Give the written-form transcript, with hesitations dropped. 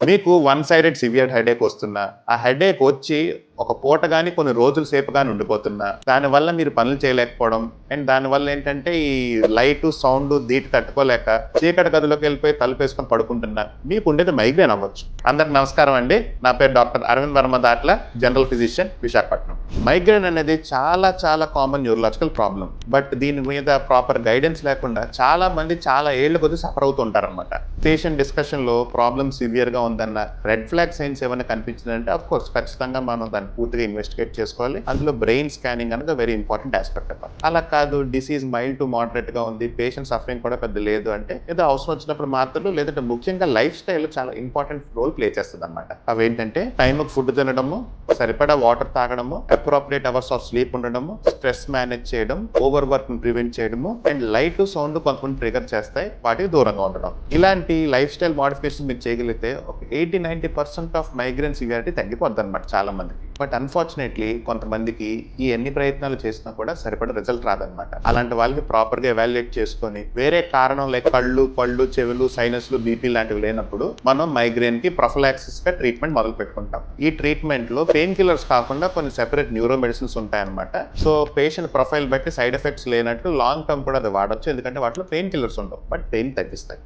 మీకు one sided severe headache వస్తున్నా, ఆ హెడేక్ వచ్చి ఒక పూట గాని, కొన్ని రోజుల సేపు గాని ఉండిపోతున్నా, దానివల్ల మీరు పనులు చేయలేకపోవడం అండ్ దానివల్ల ఏంటంటే ఈ లైటు, సౌండ్ ధీటు తట్టుకోలేక చీకటి గదిలోకి వెళ్ళిపోయి తలుపేసుకొని పడుకుంటున్నా, మీకు ఉండేది మైగ్రేన్ అవ్వచ్చు. అందరికి నమస్కారం అండి. నా పేరు doctor Aravind Varma Datla, general physician, Visakhapatnam. Migraine అనేది చాలా చాలా కామన్ న్యూరలాజికల్ ప్రాబ్లం. బట్ దీని మీద ప్రాపర్ గైడెన్స్ లేకుండా చాలా మంది చాలా ఏళ్ల కొద్ది సఫర్ అవుతుంటారనమాట. పేషెంట్ డిస్కషన్ లో ప్రాబ్లమ్ సివియర్ గా ఉందన్న రెడ్ ఫ్లాగ్ సైన్స్ ఏమైనా కనిపించిందంటే అఫ్ కోర్స్ ఖచ్చితంగా మనం దాన్ని పూర్తిగా ఇన్వెస్టిగేట్ చేసుకోవాలి. అందులో బ్రెయిన్ స్కానింగ్ అనేది వెరీ ఇంపార్టెంట్ ఆస్పెక్ట్ అన్నమాట. అలా కాదు, డిసీజ్ మైల్డ్ టు మోడరేట్ గా ఉంది, పేషెంట్ సఫరింగ్ కూడా పెద్ద లేదు అంటే ఏదో అవసరం వచ్చినప్పుడు మాత్రం, లేదంటే ముఖ్యంగా లైఫ్ స్టైల్ చాలా ఇంపార్టెంట్ రోల్ ప్లే చేస్తుంది అనమాట. అవేంటంటే టైంకి ఫుడ్ తినడము, సరిపడా వాటర్ తాగడము, అప్రోప్రియేట్ అవర్స్ ఆఫ్ స్లీప్ ఉండడము, స్ట్రెస్ మేనేజ్ చేయడం, ఓవర్ వర్క్ ని ప్రివెంట్ చేయడము అండ్ లైట్ సౌండ్ కొంతమంది ట్రిగర్ చేస్తాయి, వాటికి దూరంగా ఉండడం. ఇలాంటి లైఫ్ స్టైల్ మోడిఫికేషన్ మీరు చేయగలిగితే ఒక 80-90% ఆఫ్ మైగ్రేన్ సివియారిటీ తగ్గిపోద్ది అనమాట చాలా మందికి. బట్ అన్ఫార్చునేట్లీ కొంతమందికి ఈ ఎన్ని ప్రయత్నాలు చేసినా కూడా సరిపడ రిజల్ట్ రాదనమాట. అలాంటి వాళ్ళని ప్రాపర్ గా ఎవాల్యుయేట్ చేసుకొని వేరే కారణం లైక్ కళ్ళు, పళ్ళు, చెవులు, సైనస్లు, బీపీ లాంటివి లేనప్పుడు మనం మైగ్రేన్ కి ప్రొఫిలాక్సిస్ గా ట్రీట్మెంట్ మొదలు పెట్టుకుంటాం. ఈ ట్రీట్మెంట్ లో పెయిన్ కిల్లర్స్ కాకుండా కొన్ని సెపరేట్ న్యూరో మెడిసిన్స్ ఉంటాయన్నమాట. సో పేషెంట్ ప్రొఫైల్ బట్టి సైడ్ ఎఫెక్ట్స్ లేనట్టు లాంగ్ టర్మ్ కూడా అది వాడొచ్చు, ఎందుకంటే వాటిలో పెయిన్ కిల్లర్స్ ఉండవు, బట్ పెయిన్ తగ్గిస్తాయి.